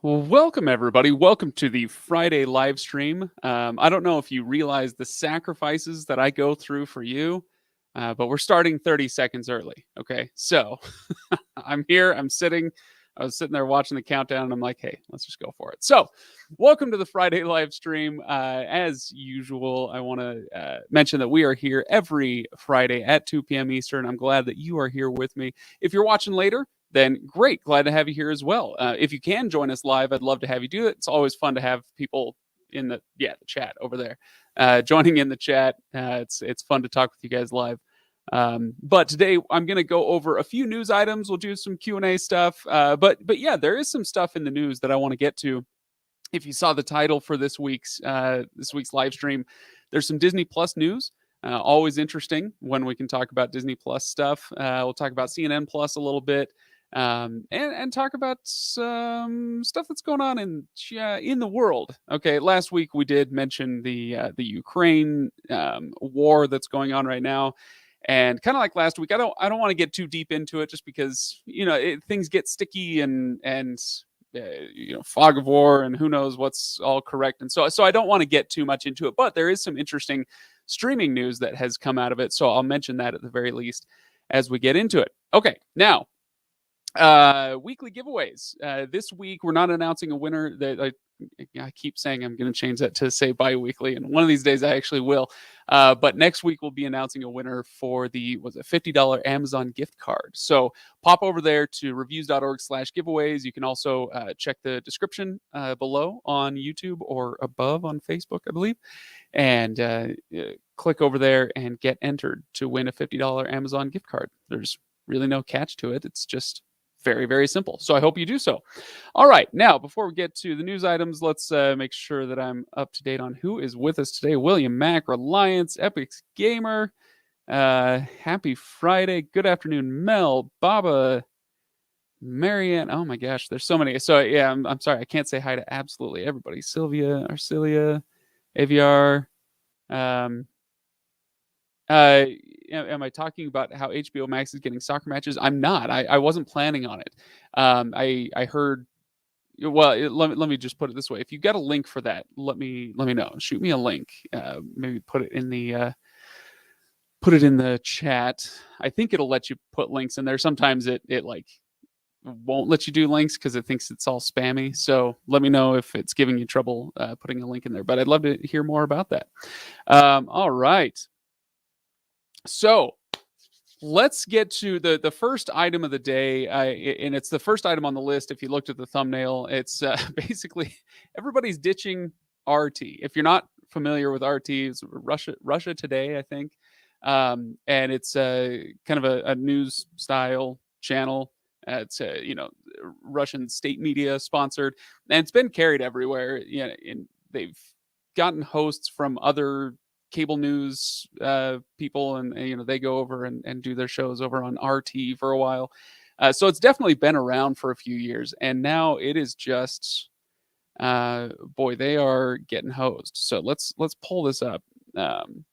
Well, welcome everybody. Welcome to the Friday live stream. I don't know if you realize the sacrifices that I go through for you, but we're starting 30 seconds early. Okay, so I'm here. I'm sitting. I was sitting there watching the countdown, and I'm like, "Hey, let's just go for it." So, welcome to the Friday live stream. As usual, I want to mention that we are here every Friday at 2 p.m. Eastern. I'm glad that you are here with me. If you're watching later, then great. Glad to have you here as well. If you can join us live, I'd love to have you do it. It's always fun to have people in the chat over there, joining in the chat. It's fun to talk with you guys live. But today I'm going to go over a few news items. We'll do some Q&A stuff. But yeah, there is some stuff in the news that I want to get to. If you saw the title for this week's live stream, there's some Disney Plus news. Always interesting when we can talk about Disney Plus stuff. We'll talk about CNN Plus a little bit. And talk about some stuff that's going on in the world. Okay, last week we did mention the Ukraine war that's going on right now, and kind of like last week, I don't want to get too deep into it just because things get sticky and fog of war and who knows what's all correct, and so I don't want to get too much into it. But there is some interesting streaming news that has come out of it, so I'll mention that at the very least as we get into it. Okay, now. Weekly giveaways. This week we're not announcing a winner. I keep saying I'm going to change that to say bi-weekly, and one of these days I actually will. But next week we'll be announcing a winner for the $50 Amazon gift card. So pop over there to reviews.org/giveaways. You can also check the description below on YouTube or above on Facebook, I believe, and click over there and get entered to win a $50 Amazon gift card. There's really no catch to it. It's just very, very simple. So I hope you do so. All right. Now, before we get to the news items, let's make sure that I'm up to date on who is with us today. William Mack, Reliance, Epics Gamer. Happy Friday. Good afternoon, Mel, Baba, Marianne. Oh my gosh, there's so many. So yeah, I'm sorry. I can't say hi to absolutely everybody. Sylvia, Arcelia, Aviar. Am I talking about how HBO Max is getting soccer matches? I'm not. I wasn't planning on it. I heard. Well, let me just put it this way: if you got a link for that, let me know. Shoot me a link. Maybe put it in the chat. I think it'll let you put links in there. Sometimes it like won't let you do links because it thinks it's all spammy. So let me know if it's giving you trouble putting a link in there. But I'd love to hear more about that. All right. So let's get to the first item of the day, and it's the first item on the list. If you looked at the thumbnail, it's basically everybody's ditching RT. If you're not familiar with RT, it's Russia Today, I think, and it's kind of a news style channel. It's Russian state media sponsored, and it's been carried everywhere. And they've gotten hosts from other cable news people, and they go over and do their shows over on RT for a while. So it's definitely been around for a few years, and now it is just they are getting hosed. So let's pull this up. And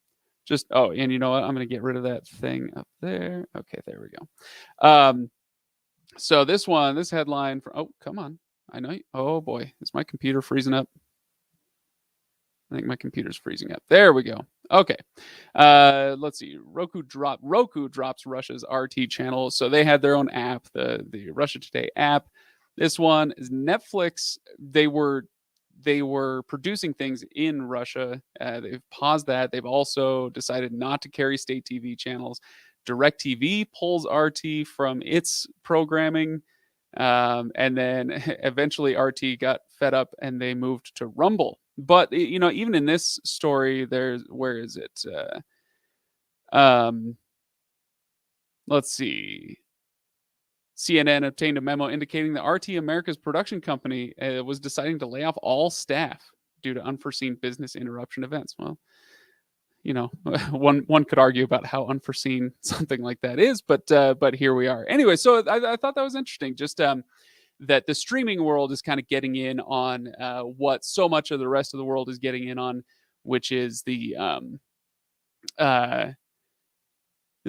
you know what? I'm going to get rid of that thing up there. Okay, there we go. So this headline from, come on. I know. Oh boy, is my computer freezing up? I think my computer's freezing up. There we go. Okay. Let's see. Roku drops Russia's RT channel. So they had their own app, the Russia Today app. This one is Netflix. They were producing things in Russia. They've paused that. They've also decided not to carry state TV channels. DirecTV pulls RT from its programming. And then eventually RT got fed up and they moved to Rumble. But even in this story, where is it? Let's see. CNN obtained a memo indicating that RT America's production company was deciding to lay off all staff due to unforeseen business interruption events. Well, one could argue about how unforeseen something like that is, but here we are. Anyway, so I thought that was interesting. Just that the streaming world is kind of getting in on what so much of the rest of the world is getting in on, which is the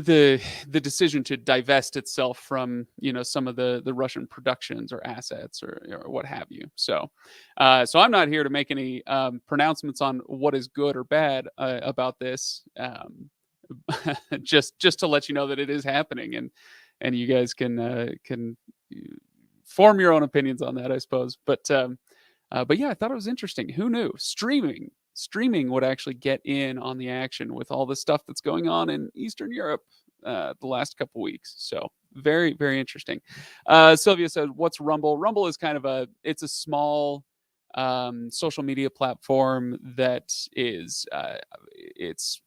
the decision to divest itself from some of the Russian productions or assets or what have you. So I'm not here to make any pronouncements on what is good or bad about this. Just to let you know that it is happening, and you guys can form your own opinions on that, I suppose. But yeah, I thought it was interesting. Who knew streaming would actually get in on the action with all the stuff that's going on in Eastern Europe the last couple weeks. So very, very interesting. Sylvia said, "What's Rumble?" Rumble is kind of it's a small social media platform that is it's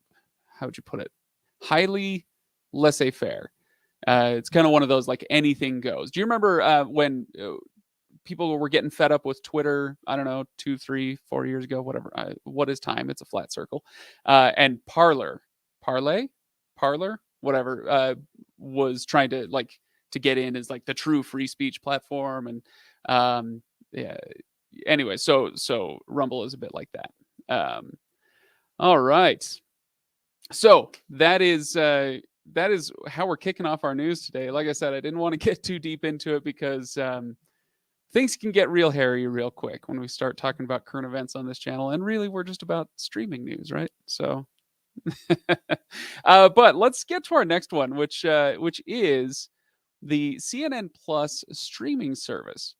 how would you put it? Highly laissez-faire. It's kind of one of those like anything goes. Do you remember when people were getting fed up with Twitter? I don't know, 2, 3, 4 years ago, whatever. What is time? It's a flat circle. And Parler, whatever, was trying to get in as like the true free speech platform. And yeah. Anyway, so Rumble is a bit like that. All right. So that is how we're kicking off our news today. Like I said, I didn't want to get too deep into it because things can get real hairy real quick when we start talking about current events on this channel. And really, we're just about streaming news, right? So, but let's get to our next one, which is the CNN Plus streaming service.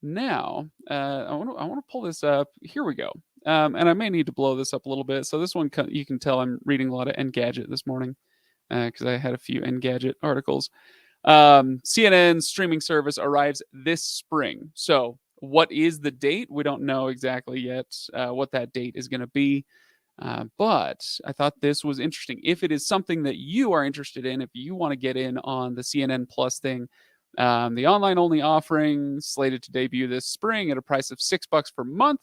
Now, I want to pull this up. Here we go. And I may need to blow this up a little bit. So this one, you can tell I'm reading a lot of Engadget this morning because I had a few Engadget articles. CNN streaming service arrives this spring. So what is the date? We don't know exactly yet what that date is going to be. But I thought this was interesting. If it is something that you are interested in, if you want to get in on the CNN Plus thing, the online-only offering slated to debut this spring at a price of $6 per month.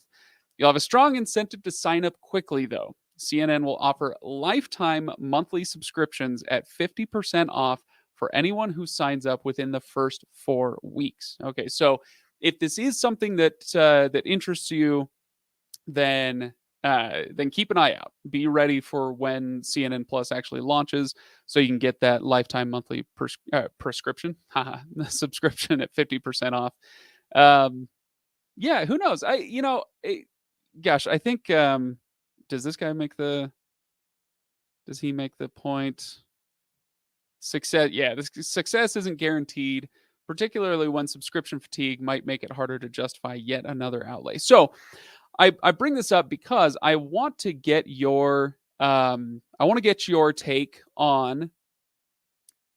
You'll have a strong incentive to sign up quickly, though. CNN will offer lifetime monthly subscriptions at 50% off for anyone who signs up within the first 4 weeks. Okay, so if this is something that interests you, then keep an eye out. Be ready for when CNN Plus actually launches, so you can get that lifetime monthly prescription subscription at 50% off. Yeah, who knows? Gosh, I think does this guy does he make the point? Success, yeah, this success isn't guaranteed, particularly when subscription fatigue might make it harder to justify yet another outlay. So I bring this up because I want to get your take on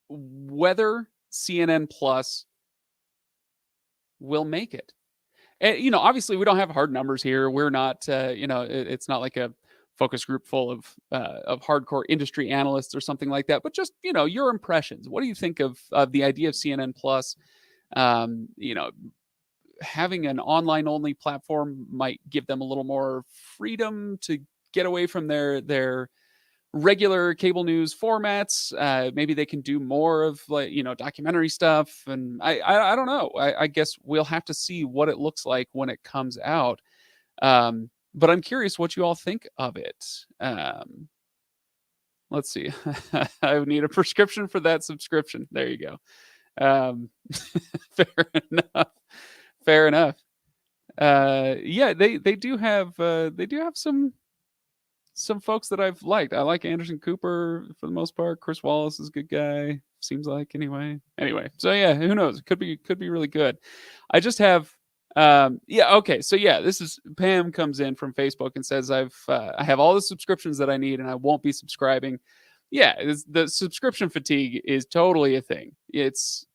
whether CNN Plus will make it. And, obviously we don't have hard numbers here. We're not, it's not like a focus group full of hardcore industry analysts or something like that. But just, your impressions. What do you think of the idea of CNN Plus? Having an online-only platform might give them a little more freedom to get away from their regular cable news formats. Maybe they can do more of documentary stuff. And I don't know. I guess we'll have to see what it looks like when it comes out. But I'm curious what you all think of it. Let's see. I need a prescription for that subscription. There you go. Fair enough. Yeah, they do have some folks that I've liked. I like Anderson Cooper for the most part. Chris Wallace is a good guy. Seems like anyway. So yeah, who knows? It could be really good. I just have okay. So yeah, this is Pam comes in from Facebook and says I have all the subscriptions that I need and I won't be subscribing. Yeah, the subscription fatigue is totally a thing. It's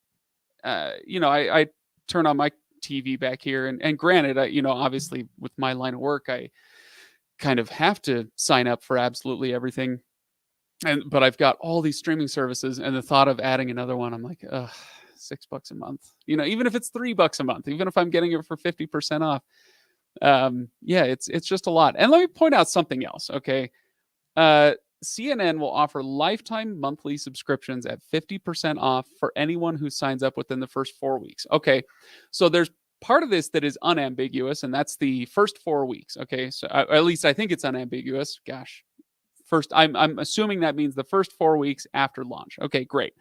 I turn on my TV back here and granted, obviously with my line of work, I kind of have to sign up for absolutely everything. But I've got all these streaming services, and the thought of adding another one, I'm like, ugh, $6 a month. Even if it's $3 a month, even if I'm getting it for 50% off. Yeah, it's just a lot. And let me point out something else, okay? CNN will offer lifetime monthly subscriptions at 50% off for anyone who signs up within the first 4 weeks. Okay, so there's part of this that is unambiguous, and that's the first 4 weeks. Okay, so at least I think it's unambiguous. Gosh, first. I'm assuming that means the first 4 weeks after launch. Okay, great.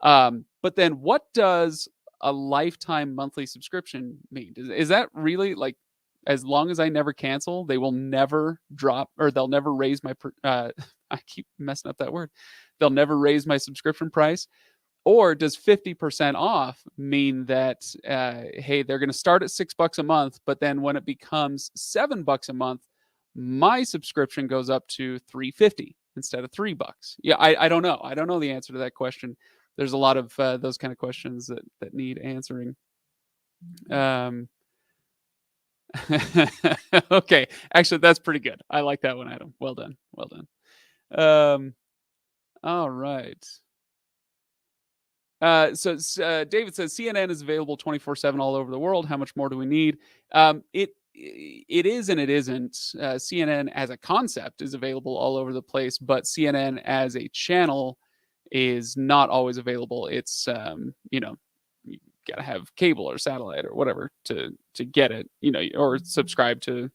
But then what does a lifetime monthly subscription mean? Is that really like as long as I never cancel, they will never drop or they'll never raise my I keep messing up that word. They'll never raise my subscription price? Or does 50% off mean that hey, they're going to start at $6 a month, but then when it becomes $7 a month, my subscription goes up to $3.50 instead of $3? Yeah, I don't know. I don't know the answer to that question. There's a lot of those kind of questions that need answering. Okay, actually, that's pretty good. I like that one, Adam. Well done. Well done. All right. So David says CNN is available 24/7 all over the world. How much more do we need? It is and it isn't. CNN as a concept is available all over the place, but CNN as a channel is not always available. It's you got to have cable or satellite or whatever to get it. Or subscribe to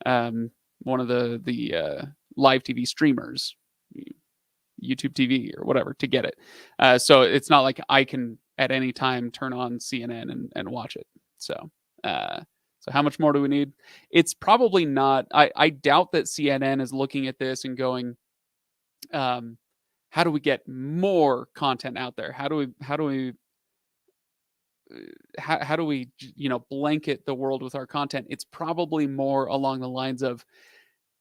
one of the live TV streamers. YouTube TV or whatever to get it. So it's not like I can at any time turn on CNN and watch it. So how much more do we need? It's probably not. I doubt that CNN is looking at this and going, how do we get more content out there? How do we blanket the world with our content? It's probably more along the lines of,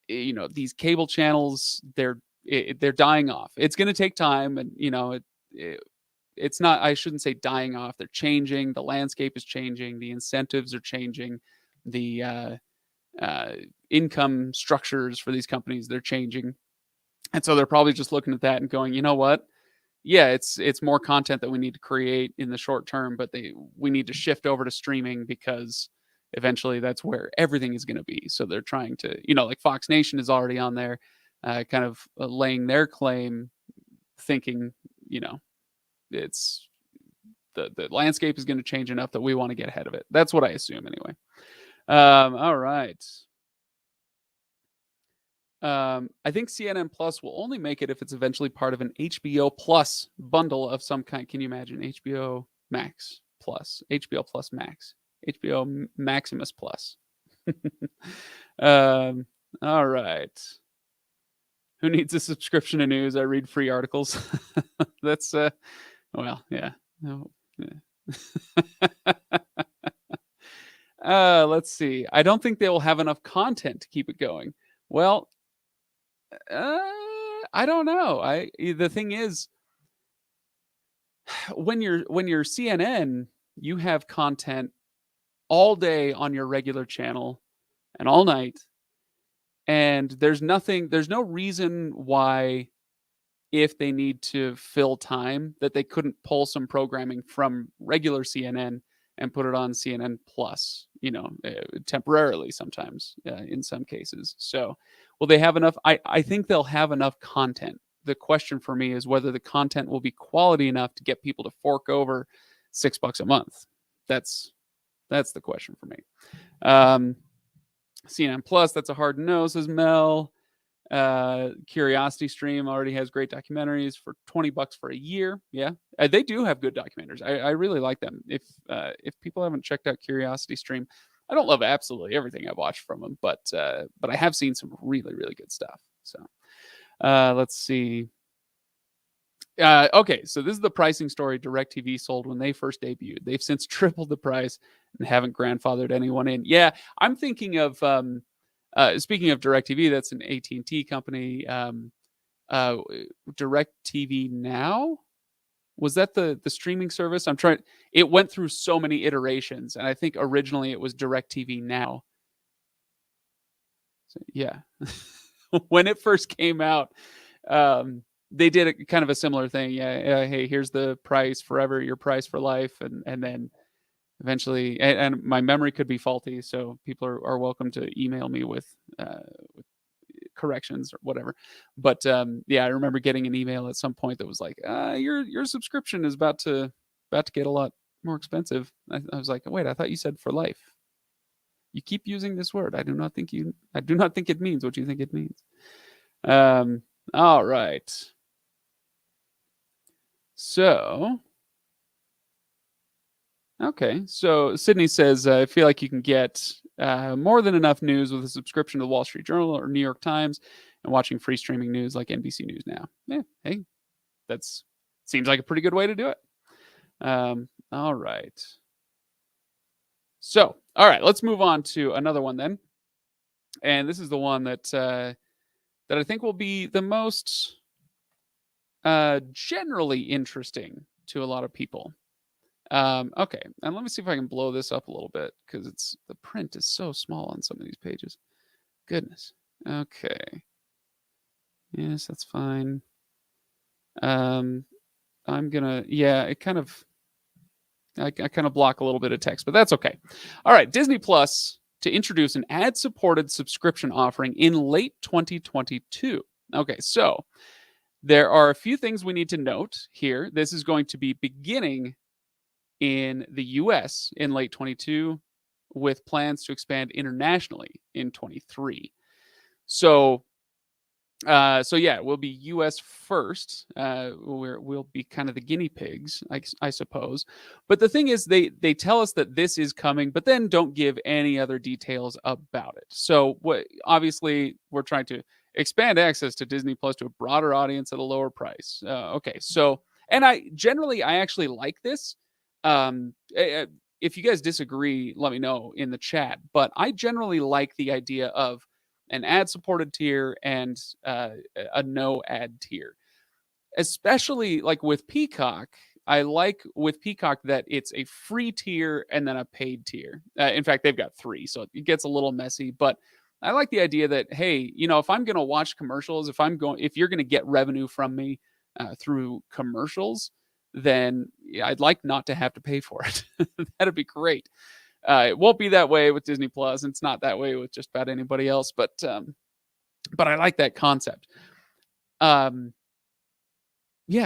these cable channels, they're dying off. It's going to take time, and it's not. I shouldn't say dying off. They're changing. The landscape is changing. The incentives are changing. The income structures for these companies, they're changing, and so they're probably just looking at that and going, you know what? Yeah, it's more content that we need to create in the short term, but we need to shift over to streaming because eventually that's where everything is going to be. So they're trying to, like Fox Nation is already on there. Kind of laying their claim, thinking, it's the landscape is going to change enough that we want to get ahead of it. That's what I assume anyway. All right. I think CNN Plus will only make it if it's eventually part of an HBO Plus bundle of some kind. Can you imagine HBO Max Plus, HBO Plus Max, HBO Maximus Plus? All right. Who needs a subscription to news? I read free articles. That's well, yeah. No, yeah. Let's see. I don't think they will have enough content to keep it going. Well, I don't know. The thing is, when you're CNN, you have content all day on your regular channel and all night. And there's no reason why, if they need to fill time, that they couldn't pull some programming from regular CNN and put it on CNN Plus, temporarily sometimes, in some cases. So will they have enough? I think they'll have enough content. The question for me is whether the content will be quality enough to get people to fork over $6 a month. That's the question for me. CNN Plus, that's a hard no, says Mel. Curiosity Stream already has great documentaries for $20 for a year. Yeah, they do have good documentaries. I really like them. If people haven't checked out Curiosity Stream, I don't love absolutely everything I've watched from them, but I have seen some really, really good stuff. So let's see. Okay, so this is the pricing story DirecTV sold when they first debuted. They've since tripled the price and haven't grandfathered anyone in. Yeah, I'm thinking of speaking of DirecTV, that's an AT&T company. DirecTV Now, was that the streaming service? It went through so many iterations, and I think originally it was DirecTV Now. So, yeah, when it first came out, they did kind of a similar thing. Yeah, hey, here's the price forever, your price for life, and then eventually, and my memory could be faulty, so people are welcome to email me with corrections or whatever. But yeah, I remember getting an email at some point that was like, your subscription is about to get a lot more expensive. I was like, wait, I thought you said for life. You keep using this word. I do not think it means what you think it means. All right. So, okay. So Sydney says, I feel like you can get more than enough news with a subscription to the Wall Street Journal or New York Times and watching free streaming news like NBC News now. Yeah, hey, that's seems like a pretty good way to do it. All right. So, all right, let's move on to another one then. And this is the one that I think will be the most generally interesting to a lot of people. Okay, and let me see if I can blow this up a little bit because the print is so small on some of these pages. Goodness. Okay. Yes, that's fine. I'm gonna it kind of I kind of block a little bit of text, but that's okay. All right, Disney Plus to introduce an ad-supported subscription offering in late 2022. Okay, so there are a few things we need to note here. This is going to be beginning in the US in late 22 with plans to expand internationally in 23. So so yeah, we'll be U.S. first. We'll be kind of the guinea pigs, I suppose. But the thing is, they tell us that this is coming, but then don't give any other details about it. So what? Obviously, we're trying to expand access to Disney Plus to a broader audience at a lower price. Okay, so and I actually like this. If you guys disagree, let me know in the chat. But I generally like the idea of an ad supported tier and a no ad tier, especially like with Peacock. I like with Peacock that it's a free tier and then a paid tier. In fact, they've got three, so it gets a little messy. But I like the idea that, hey, if I'm going to watch commercials, if you're going to get revenue from me through commercials, then I'd like not to have to pay for it. That'd be great. It won't be that way with Disney Plus. And it's not that way with just about anybody else. But I like that concept. Yeah,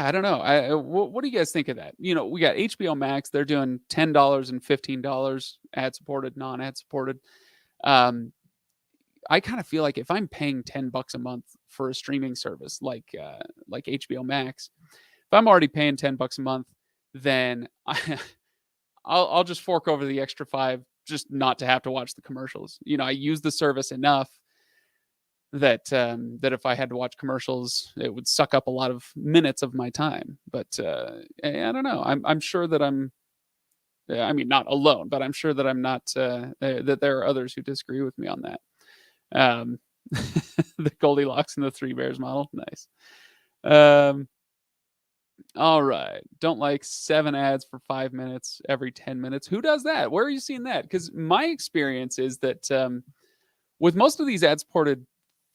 I don't know. What do you guys think of that? We got HBO Max. They're doing $10 and $15 ad supported, non ad supported. I kind of feel like if I'm paying $10 a month for a streaming service like HBO Max, if I'm already paying $10 a month, then I'll just fork over the extra $5 just not to have to watch the commercials. I use the service enough that if I had to watch commercials, it would suck up a lot of minutes of my time. But I don't know. I'm sure that I mean, not alone, but I'm sure that I'm not that there are others who disagree with me on that. The Goldilocks and the Three Bears model, nice. All right. Don't like 7 ads for 5 minutes every 10 minutes. Who does that? Where are you seeing that? Because my experience is that with most of these ad supported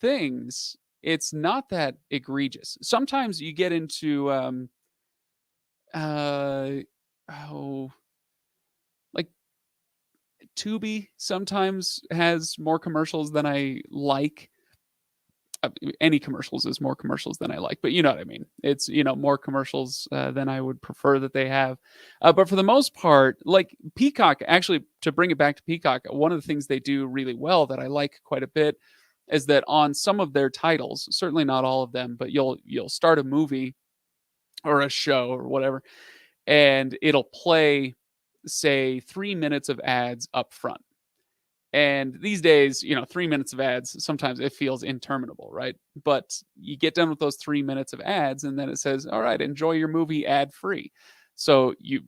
things, it's not that egregious. Sometimes you get into like Tubi sometimes has more commercials than I like. Any commercials is more commercials than I like, but you know what I mean. It's more commercials than I would prefer that they have. But for the most part, like Peacock, actually, to bring it back to Peacock, one of the things they do really well that I like quite a bit is that on some of their titles, certainly not all of them, but you'll start a movie or a show or whatever, and it'll play, say, 3 minutes of ads up front. And these days, 3 minutes of ads, sometimes it feels interminable, right? But you get done with those 3 minutes of ads, and then it says, all right, enjoy your movie ad free. So you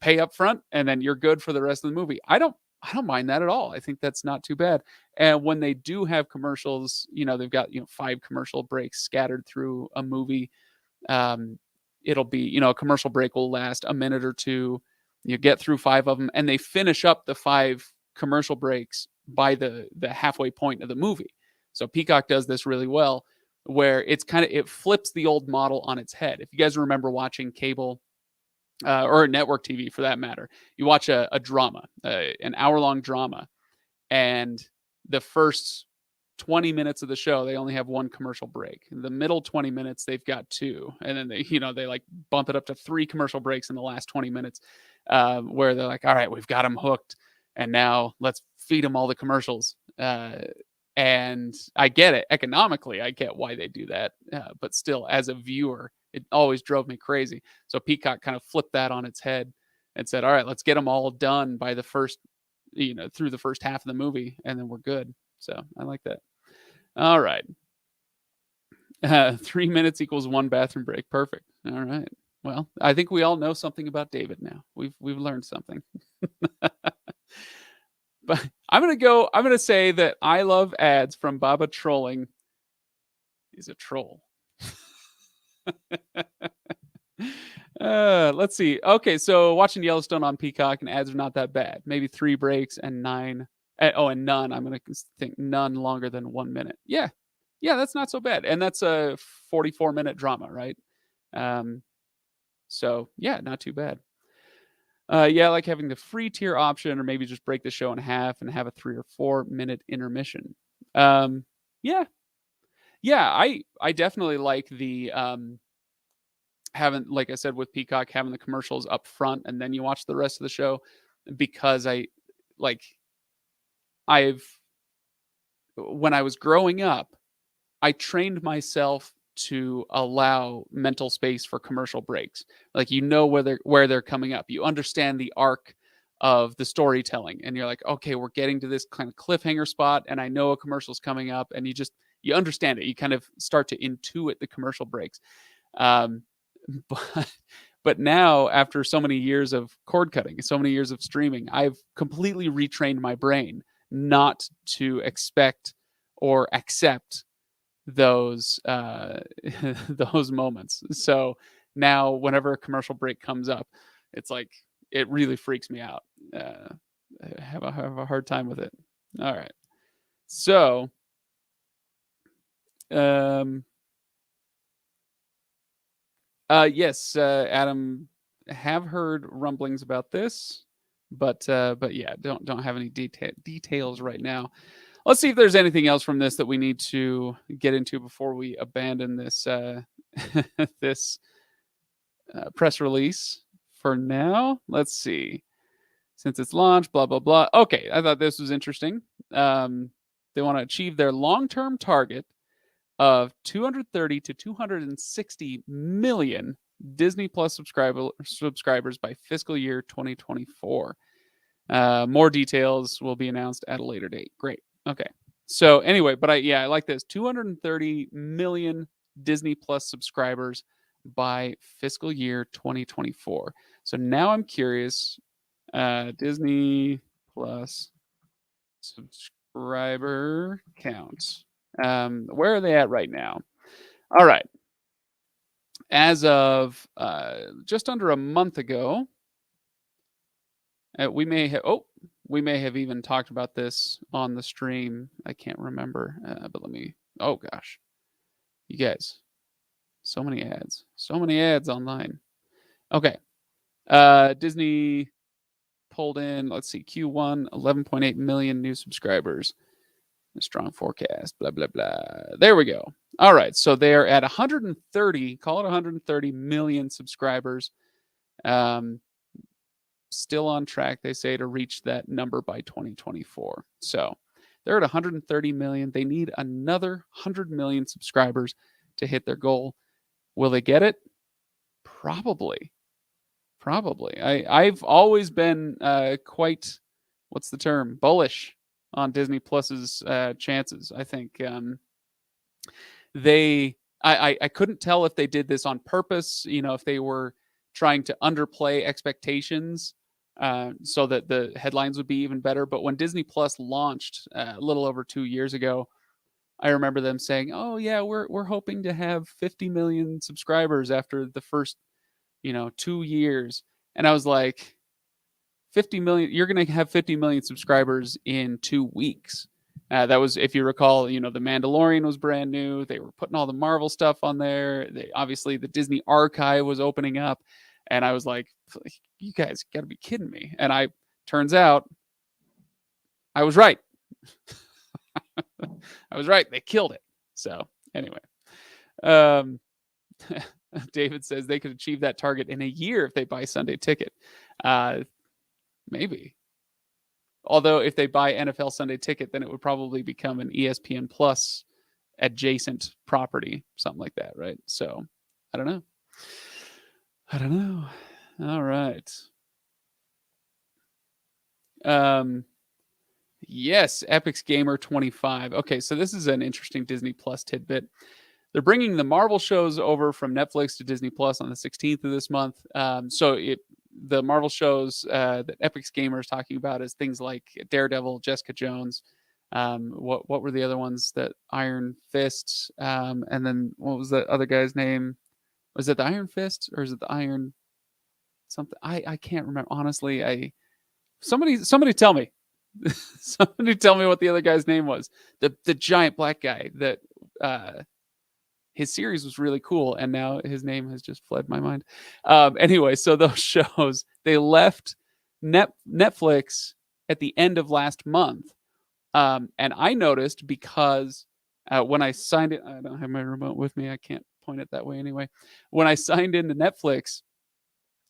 pay up front, and then you're good for the rest of the movie. I don't mind that at all. I think that's not too bad. And when they do have commercials, they've got 5 commercial breaks scattered through a movie. It'll be, a commercial break will last a minute or two. You get through 5 of them, and they finish up the 5 commercial breaks by the halfway point of the movie. So Peacock does this really well, where it flips the old model on its head. If you guys remember watching cable or network TV for that matter, you watch a drama, an hour-long drama, and the first 20 minutes of the show, they only have 1 commercial break. In the middle 20 minutes, they've got 2. And then they like bump it up to 3 commercial breaks in the last 20 minutes, where they're like, all right, we've got them hooked. And now let's feed them all the commercials. And I get it economically. I get why they do that, but still, as a viewer, it always drove me crazy. So Peacock kind of flipped that on its head and said, "All right, let's get them all done by the first, through the first half of the movie, and then we're good." So I like that. All right, 3 minutes equals one bathroom break. Perfect. All right. Well, I think we all know something about David now. We've learned something. But I'm gonna say that I love ads from Baba Trolling is a troll. Let's see. Okay, so watching Yellowstone on Peacock and ads are not that bad. Maybe 3 breaks and 9. And none. I'm gonna think none longer than 1 minute. Yeah, yeah, that's not so bad, and that's a 44-minute drama, right? Um, so yeah, not too bad. Yeah, I like having the free tier option, or maybe just break the show in half and have a 3 or 4 minute intermission. Um, yeah, yeah, I definitely like the having, like I said with Peacock, having the commercials up front and then you watch the rest of the show, because like I've when I was growing up, I trained myself to allow mental space for commercial breaks. Like, where they're coming up. You understand the arc of the storytelling and you're like, okay, we're getting to this kind of cliffhanger spot and I know a commercial's coming up, and you understand it. You kind of start to intuit the commercial breaks. Um, but now, after so many years of cord cutting, so many years of streaming, I've completely retrained my brain not to expect or accept those those moments. So now, whenever a commercial break comes up, it's like it really freaks me out. I have a hard time with it. All right, so um, yes, Adam, have heard rumblings about this, but yeah, don't have any details right now. Let's see if there's anything else from this that we need to get into before we abandon this this press release. For now, let's see. Since it's launched, blah blah blah. Okay, I thought this was interesting. They want to achieve their long-term target of 230 to 260 million Disney Plus subscribers by fiscal year 2024. More details will be announced at a later date. Great. Okay. So anyway, but I like this. 230 million Disney Plus subscribers by fiscal year 2024. So now I'm curious. Disney Plus subscriber count. Where are they at right now? All right. As of just under a month ago, we may have even talked about this on the stream. I can't remember, but let me. Oh gosh, you guys, so many ads online. Okay, Disney pulled in. Let's see, Q1, 11.8 million new subscribers. A strong forecast. Blah blah blah. There we go. All right, so they're at 130. Call it 130 million subscribers. Still on track, they say, to reach that number by 2024. So they're at 130 million. They need another 100 million subscribers to hit their goal. Will they get it? Probably. I've always been quite, what's the term, bullish on Disney Plus's chances. I think I couldn't tell if they did this on purpose, if they were trying to underplay expectations so that the headlines would be even better. But when Disney Plus launched a little over 2 years ago, I remember them saying, "Oh yeah, we're hoping to have 50 million subscribers after the first 2 years," and I was like, 50 million, you're going to have 50 million subscribers in 2 weeks. That was, if you recall, The Mandalorian was brand new. They were putting all the Marvel stuff on there. Obviously, the Disney archive was opening up. And I was like, you guys got to be kidding me. And turns out, I was right. I was right. They killed it. So anyway, David says they could achieve that target in a year if they buy Sunday Ticket. Maybe. Although if they buy NFL Sunday Ticket, then it would probably become an ESPN Plus adjacent property, something like that, right? So I don't know. I don't know. All right. Yes, Epic's Gamer 25. Okay, so this is an interesting Disney Plus tidbit. They're bringing the Marvel shows over from Netflix to Disney Plus on the 16th of this month. The Marvel shows that Epic's Gamer is talking about is things like Daredevil, Jessica Jones. What were the other ones? That Iron Fist, and then what was the other guy's name? Was it the Iron Fist or is it the Iron something? I can't remember honestly. Somebody tell me. Somebody tell me what the other guy's name was. The giant black guy that his series was really cool, and now his name has just fled my mind. Anyway, so those shows they left Netflix at the end of last month, and I noticed because when I signed it, I don't have my remote with me. I can't point it that way anyway. When I signed into Netflix,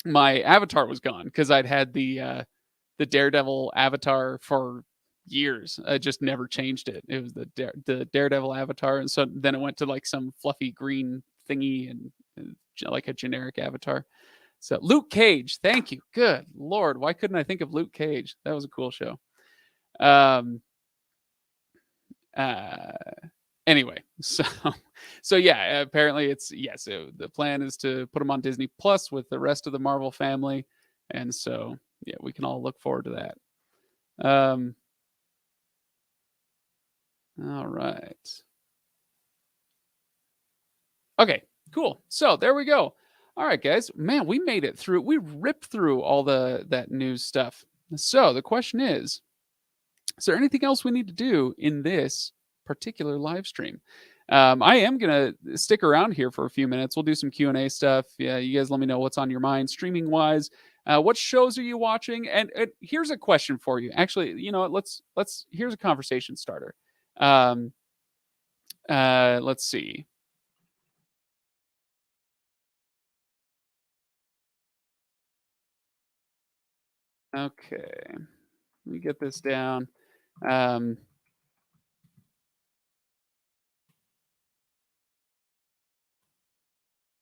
my avatar was gone because I'd had the Daredevil avatar for years. I just never changed it. It was the Daredevil avatar, and so then it went to like some fluffy green thingy and like a generic avatar. So Luke Cage, thank you. Good Lord, why couldn't I think of Luke Cage? That was a cool show. Anyway, so yeah, apparently the plan is to put them on Disney Plus with the rest of the Marvel family, and so yeah, we can all look forward to that. All right. Okay, cool. So there we go. All right, guys. Man, we made it through. We ripped through all that news stuff. So the question is there anything else we need to do in this particular live stream? I am gonna stick around here for a few minutes. We'll do some Q&A stuff. Yeah, you guys let me know what's on your mind streaming wise. What shows are you watching? And here's a question for you. Actually, you know what? Here's a conversation starter. Let's see. Okay, let me get this down.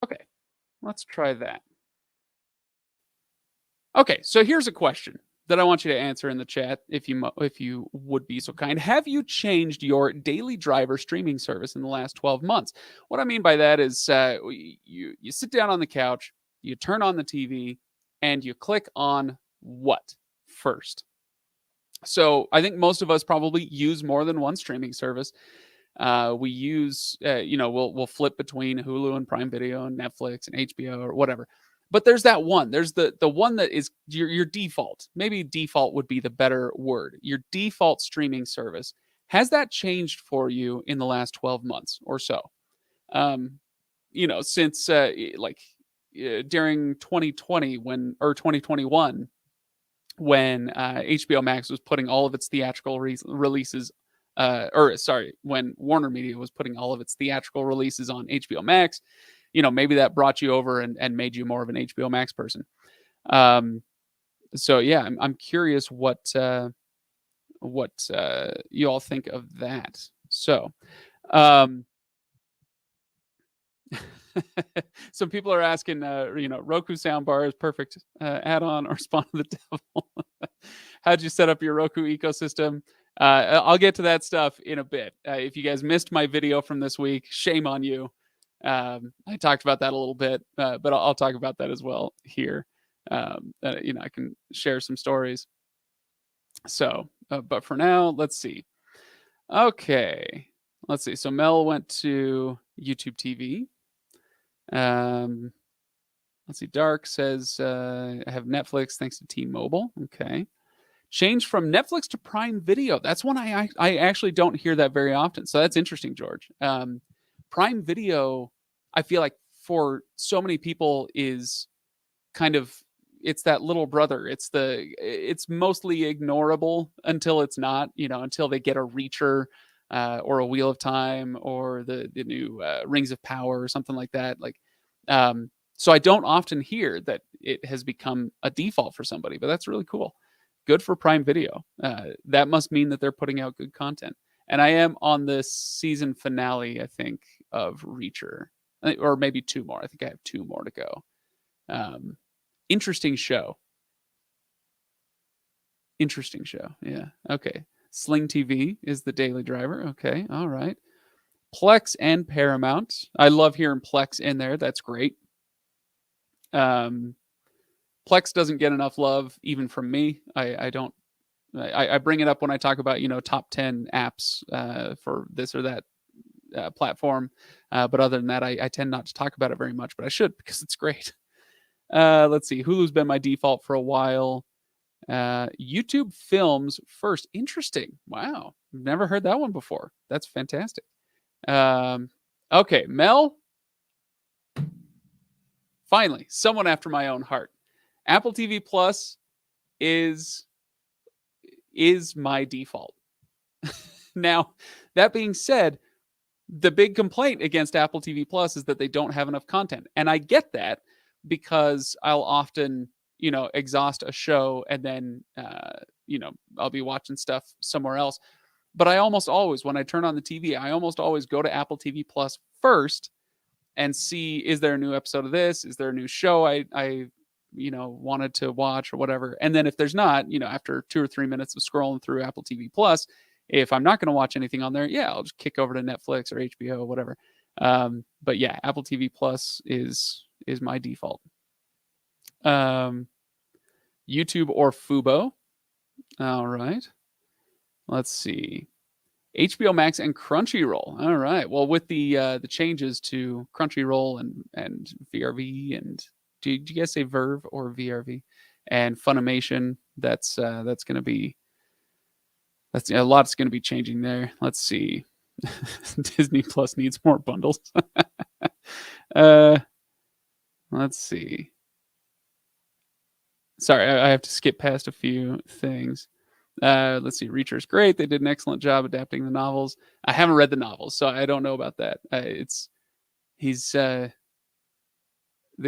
Okay, let's try that. Okay, so here's a question that I want you to answer in the chat if you would be so kind. Have you changed your daily driver streaming service in the last 12 months? What I mean by that is you sit down on the couch, you turn on the TV, and you click on what first? So I think most of us probably use more than one streaming service. We use, we'll flip between Hulu and Prime Video and Netflix and HBO or whatever. But there's that one. There's the one that is your default. Maybe default would be the better word. Your default streaming service. Has that changed for you in the last 12 months or so? Since during 2020 or 2021 when HBO Max was putting all of its theatrical releases when Warner Media was putting all of its theatrical releases on HBO Max, maybe that brought you over and made you more of an HBO Max person. So yeah, I'm curious what you all think of that. So, some people are asking, Roku soundbar is perfect add-on or Spawn of the Devil. How'd you set up your Roku ecosystem? I'll get to that stuff in a bit. If you guys missed my video from this week, shame on you. I talked about that a little bit, but I'll talk about that as well here. I can share some stories. So, but for now, let's see. Okay, let's see. So Mel went to YouTube TV. Let's see. Dark says, I have Netflix thanks to T-Mobile. Okay. Change from Netflix to Prime Video. That's one I actually don't hear that very often. So that's interesting, George. Prime Video, I feel like for so many people is kind of, it's that little brother. It's mostly ignorable until it's not, until they get a Reacher or a Wheel of Time or the new Rings of Power or something like that. So I don't often hear that it has become a default for somebody, but that's really cool. good for Prime Video. That must mean that they're putting out good content. And I am on the season finale, I think, of Reacher, or maybe two more. I think I have two more to go. Interesting show. Interesting show. Yeah. Okay. Sling TV is the daily driver. Okay. All right. Plex and Paramount. I love hearing Plex in there. That's great. Plex doesn't get enough love, even from me. I don't. I bring it up when I talk about top 10 apps for this or that platform, but other than that, I tend not to talk about it very much. But I should, because it's great. Let's see. Hulu's been my default for a while. YouTube Films first. Interesting. Wow, never heard that one before. That's fantastic. Okay, Mel. Finally, someone after my own heart. Apple TV Plus is my default. Now, that being said, the big complaint against Apple TV Plus is that they don't have enough content. And I get that, because I'll often, exhaust a show and then, I'll be watching stuff somewhere else. But I almost always, when I turn on the TV, I almost always go to Apple TV Plus first and see, is there a new episode of this? Is there a new show I wanted to watch or whatever? And then if there's not, after 2 or 3 minutes of scrolling through Apple TV Plus, if I'm not going to watch anything on there, yeah, I'll just kick over to Netflix or HBO or whatever. But yeah, Apple TV Plus is my default. YouTube or Fubo. All right. Let's see. HBO Max and Crunchyroll. All right. Well, with the changes to Crunchyroll and VRV, and did you guys say Verve or VRV, and Funimation? That's going to be a lot's going to be changing there. Let's see. Disney Plus needs more bundles. Let's see. Sorry, I have to skip past a few things. Let's see. Reacher's great. They did an excellent job adapting the novels. I haven't read the novels, so I don't know about that. He's the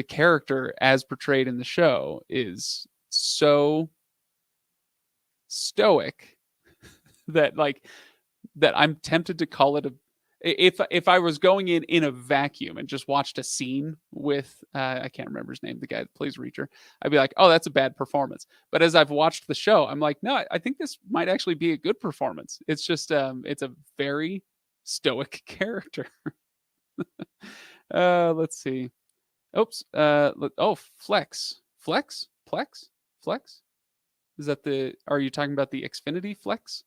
character as portrayed in the show is so stoic that I'm tempted to call it if I was going in a vacuum and just watched a scene with I can't remember his name, the guy that plays Reacher, I'd be like, oh, that's a bad performance. But as I've watched the show, I'm like, no, I think this might actually be a good performance. It's just it's a very stoic character. Let's see. Oops. Flex. Plex. Is that are you talking about the Xfinity Flex?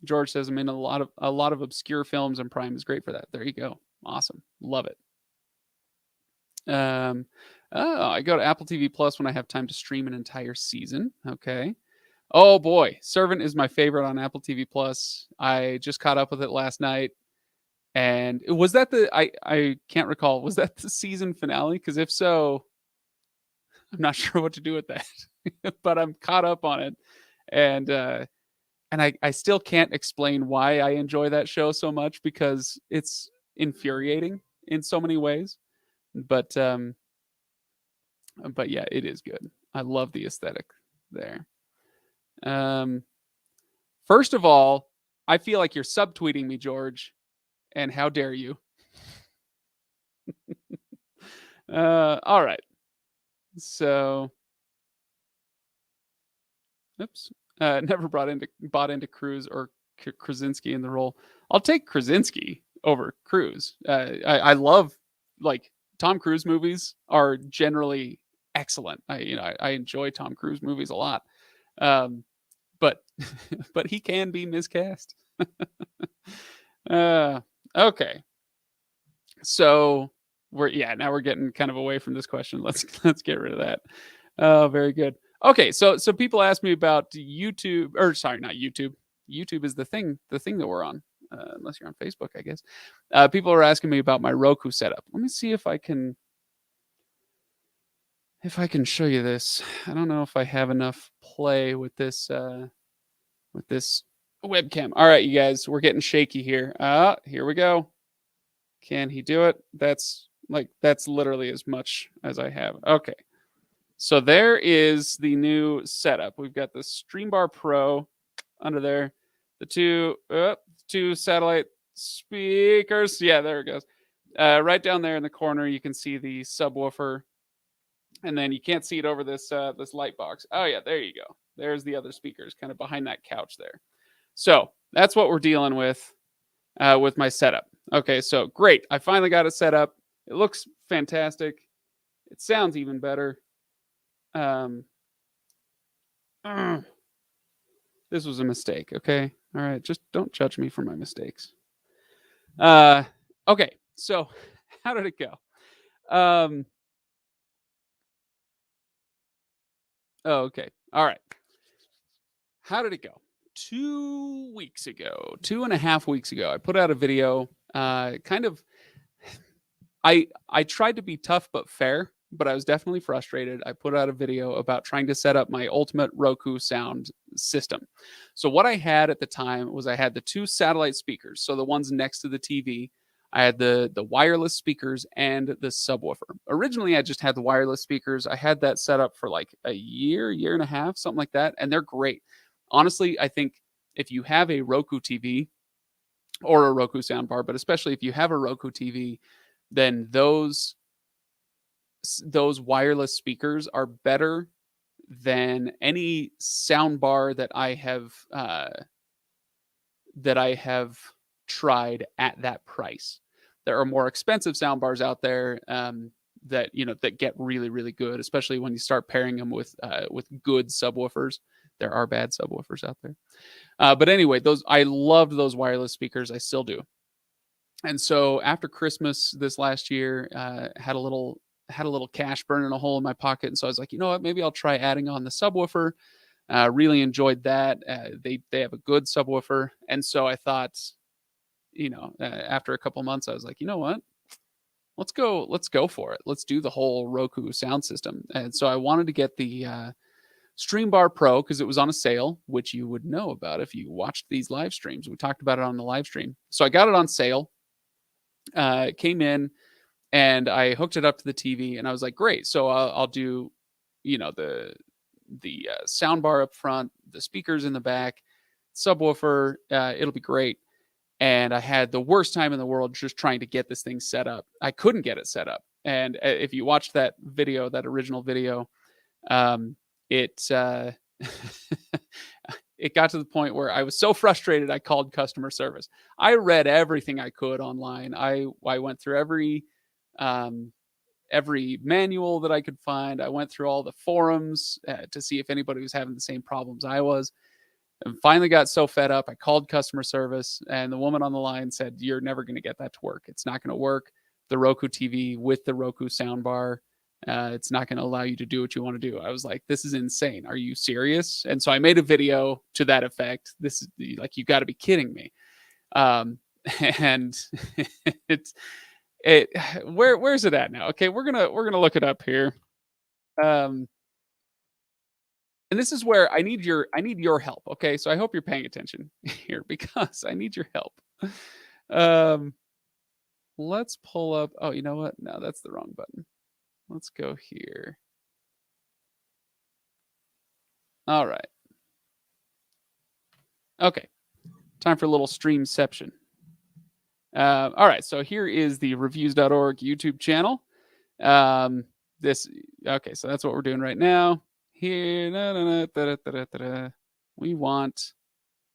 George says I'm in a lot of obscure films, and Prime is great for that. There you go. Awesome. Love it. I go to Apple TV Plus when I have time to stream an entire season. Okay. Oh boy, Servant is my favorite on Apple TV Plus. I just caught up with it last night. And was that I can't recall. Was that the season finale? Because if so, I'm not sure what to do with that. But I'm caught up on it. And I still can't explain why I enjoy that show so much, because it's infuriating in so many ways. But yeah, it is good. I love the aesthetic there. First of all, I feel like you're subtweeting me, George, and how dare you? All right. So, oops. Never bought into Cruise or Krasinski in the role. I'll take Krasinski over Cruise. I love, Tom Cruise movies are generally excellent. I enjoy Tom Cruise movies a lot. But he can be miscast. Okay. So now we're getting kind of away from this question. Let's get rid of that. Very good. Okay, so people ask me about YouTube, or sorry, not YouTube. YouTube is the thing that we're on, unless you're on Facebook, I guess. People are asking me about my Roku setup. Let me see if I can show you this. I don't know if I have enough play with this webcam. All right, you guys, we're getting shaky here. Here we go. Can he do it? That's literally as much as I have. Okay. So there is the new setup. We've got the Streambar Pro under there, the two satellite speakers. Yeah, there it goes. Right down there in the corner, you can see the subwoofer, and then you can't see it over this light box. Oh yeah, there you go. There's the other speakers, kind of behind that couch there. So that's what we're dealing with my setup. Okay, so great. I finally got it set up. It looks fantastic. It sounds even better. This was a mistake. Okay, all right. Just don't judge me for my mistakes. Okay. So how did it go? Okay. All right. How did it go? 2 weeks ago, 2.5 weeks ago, I put out a video. Kind of, I tried to be tough but fair, but I was definitely frustrated. I put out a video about trying to set up my ultimate Roku sound system. So what I had at the time was I had the two satellite speakers, so the ones next to the TV. I had the wireless speakers and the subwoofer. Originally, I just had the wireless speakers. I had that set up for like a year and a half, something like that, and they're great. Honestly, I think if you have a Roku TV or a Roku soundbar, but especially if you have a Roku TV, then those wireless speakers are better than any soundbar that I have tried at that price. There are more expensive soundbars out there that get really really good, especially when you start pairing them with good subwoofers. There are bad subwoofers out there, but anyway, those I loved those wireless speakers. I still do. And so after Christmas this last year, had a little cash burning a hole in my pocket, and so I was like, you know what, maybe I'll try adding on the subwoofer. Really enjoyed that. They have a good subwoofer, and so I thought, after a couple months, I was like, you know what, let's go for it. Let's do the whole Roku sound system. And so I wanted to get the Streambar Pro because it was on a sale, which you would know about if you watched these live streams. We talked about it on the live stream. So I got it on sale. Came in and I hooked it up to the TV, and I was like, great. So I'll do, the sound bar up front, the speakers in the back, subwoofer. It'll be great. And I had the worst time in the world just trying to get this thing set up. I couldn't get it set up. And if you watched that video, that original video, it it got to the point where I was so frustrated I called customer service. I read everything I could online. I went through every manual that I could find. I went through all the forums to see if anybody was having the same problems I was. And finally got so fed up, I called customer service, and the woman on the line said, "You're never going to get that to work. It's not going to work. The Roku TV with the Roku soundbar, it's not going to allow you to do what you want to do." I was like, "This is insane. Are you serious?" And so I made a video to that effect. This is like, you got to be kidding me. And where's it at now? Okay, we're gonna look it up here. And this is where I need your help. Okay, so I hope you're paying attention here because I need your help. Um, let's pull up. Oh, you know what? No, that's the wrong button. Let's go here. All right. Okay. Time for a little streamception. All right. So here is the Reviews.org YouTube channel. Okay. So that's what we're doing right now. Here, we want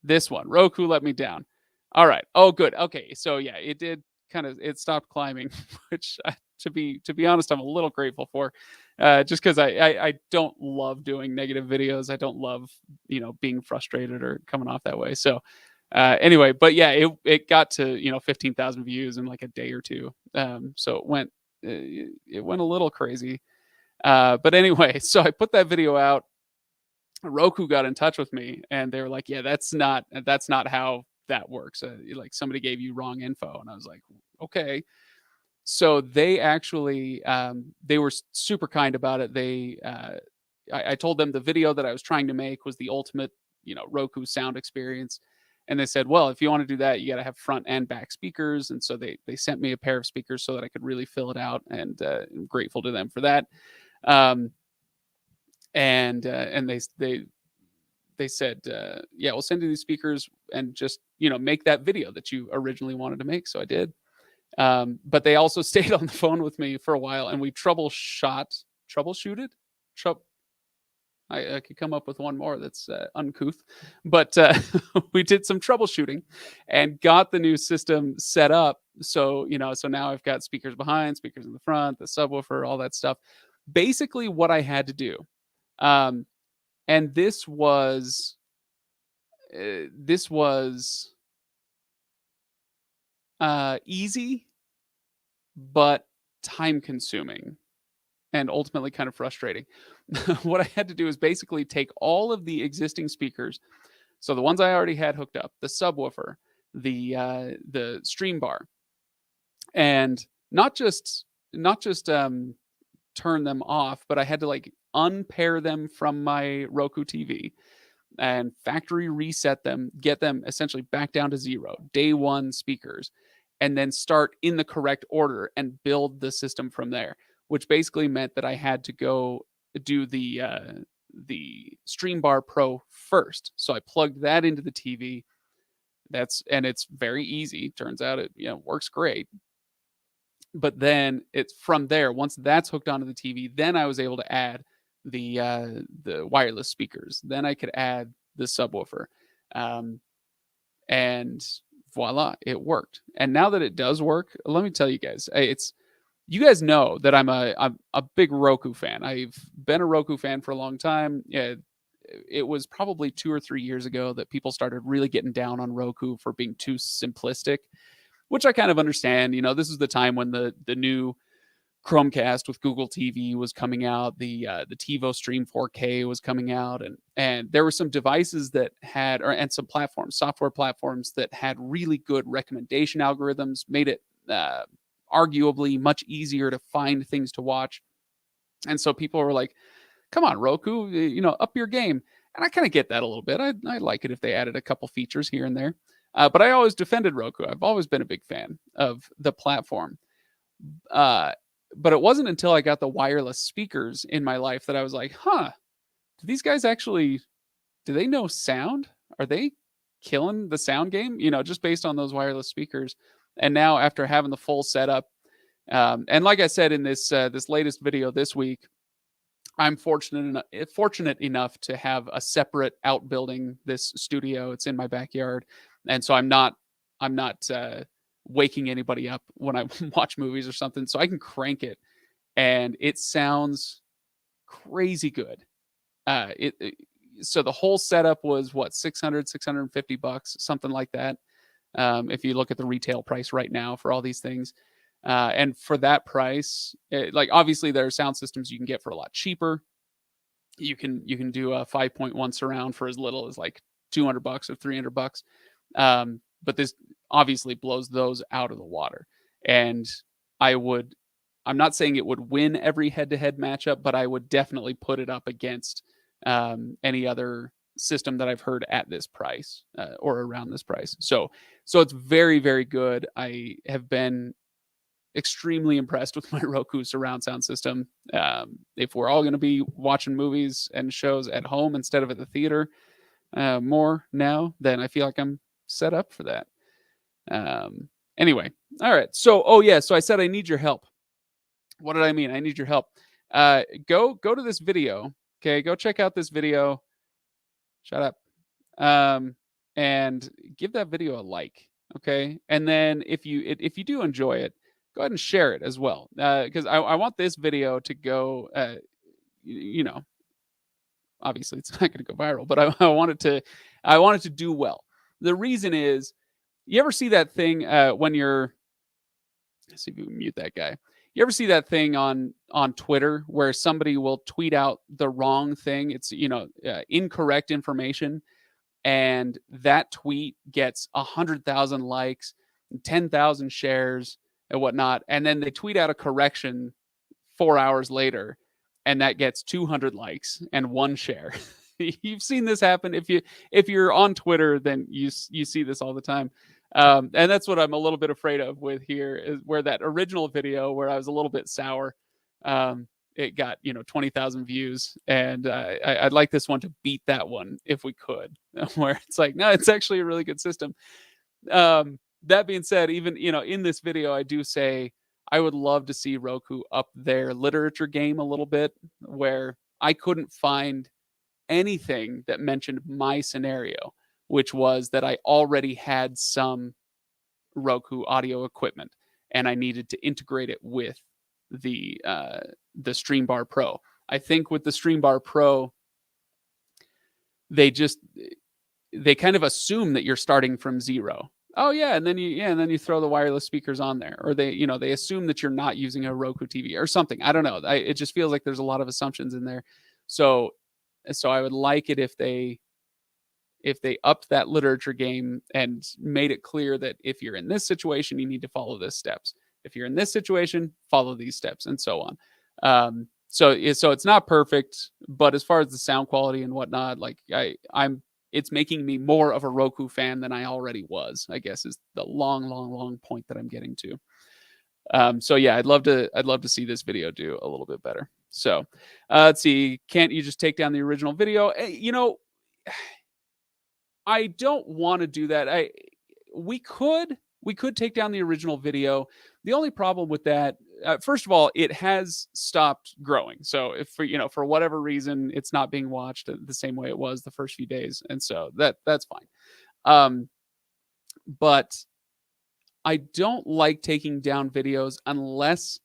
this one. Roku let me down. All right. Oh, good. Okay. So yeah, it did it stopped climbing, which to be honest, I'm a little grateful for, just because I don't love doing negative videos. I don't love being frustrated or coming off that way. So anyway, but yeah, it got to 15,000 views in like a day or two. So it went a little crazy. But anyway, so I put that video out. Roku got in touch with me, and they were like, "Yeah, that's not how that works. Like somebody gave you wrong info." And I was like, "Okay." So they actually they were super kind about it. I told them the video that I was trying to make was the ultimate Roku sound experience, and they said, "Well, if you want to do that, you got to have front and back speakers." And so they sent me a pair of speakers so that I could really fill it out, and I'm grateful to them for that. and they said, yeah, we'll send you these speakers and just, make that video that you originally wanted to make. So I did. But they also stayed on the phone with me for a while, and we troubleshooted. I could come up with one more that's uncouth, but we did some troubleshooting and got the new system set up. So, so now I've got speakers behind, speakers in the front, the subwoofer, all that stuff. Basically, what I had to do, um, and this was easy, but time consuming and ultimately kind of frustrating. What I had to do is basically take all of the existing speakers, so the ones I already had hooked up, the subwoofer, the stream bar, and not just turn them off, but I had to like unpair them from my Roku TV and factory reset them, get them essentially back down to zero, day one speakers, and then start in the correct order and build the system from there. Which basically meant that I had to go do the Stream Bar Pro first. So I plugged that into the TV. And it's very easy. Turns out it works great. But then it's from there. Once that's hooked onto the TV, then I was able to add the wireless speakers. Then I could add the subwoofer, and voila, it worked. And now that it does work, let me tell you guys, you guys know that I'm a big Roku fan. I've been a Roku fan for a long time. Yeah, it was probably 2 or 3 years ago that people started really getting down on Roku for being too simplistic, which I kind of understand. This is the time when the new Chromecast with Google TV was coming out, the TiVo Stream 4K was coming out, and there were some devices that had, and some software platforms that had really good recommendation algorithms, made it arguably much easier to find things to watch. And so people were like, come on, Roku, up your game. And I kind of get that a little bit. I'd like it if they added a couple features here and there. But I always defended Roku. I've always been a big fan of the platform. But it wasn't until I got the wireless speakers in my life that I was like, do these guys actually, do they know sound? Are they killing the sound game? Just based on those wireless speakers. And now after having the full setup, and like I said in this latest video this week, I'm fortunate enough to have a separate outbuilding this studio. It's in my backyard, and so I'm not waking anybody up when I watch movies or something. So I can crank it, and it sounds crazy good. So the whole setup was what, $650, something like that. If you look at the retail price right now for all these things. And for that price, like obviously there are sound systems you can get for a lot cheaper. You can do a 5.1 surround for as little as like $200 or $300. But this obviously blows those out of the water. And I'm not saying it would win every head-to-head matchup, but I would definitely put it up against any other system that I've heard at this price or around this price. So it's very, very good. I have been extremely impressed with my Roku surround sound system. If we're all going to be watching movies and shows at home instead of at the theater more now, then I feel like I'm set up for that. Anyway, all right. So I said I need your help. What did I mean? I need your help. Go to this video. Okay, go check out this video. Shut up. And give that video a like. Okay, and then if you do enjoy it, go ahead and share it as well, because I want this video to go. Obviously it's not going to go viral, but I want it to do well. The reason is, you ever see that thing when you're, let's see if we can mute that guy. You ever see that thing on Twitter where somebody will tweet out the wrong thing? It's incorrect information, and that tweet gets 100,000 likes, 10,000 shares, and whatnot, and then they tweet out a correction 4 hours later, and that gets 200 likes and 1 share. You've seen this happen. If you're on Twitter, then you see this all the time. And that's what I'm a little bit afraid of with here, is where that original video where I was a little bit sour, it got 20,000 views, and I'd like this one to beat that one if we could. Where it's like, no, it's actually a really good system. That being said, even in this video, I do say I would love to see Roku up their literature game a little bit, where I couldn't find anything that mentioned my scenario, which was that I already had some Roku audio equipment and I needed to integrate it with the Streambar Pro. I think with the Streambar Pro, they kind of assume that you're starting from zero. Oh yeah, and then you throw the wireless speakers on there, or they assume that you're not using a Roku TV or something. I don't know. It just feels like there's a lot of assumptions in there. So I would like it if they upped that literature game and made it clear that if you're in this situation, you need to follow these steps. If you're in this situation, follow these steps, and so on. So it's not perfect, but as far as the sound quality and whatnot, like it's making me more of a Roku fan than I already was, I guess, is the long point that I'm getting to. So yeah, I'd love to see this video do a little bit better. So let's see. Can't you just take down the original video? I don't want to do that. We could take down the original video. The only problem with that, first of all, it has stopped growing. So if for whatever reason it's not being watched the same way it was the first few days, and so that's fine. But I don't like taking down videos unless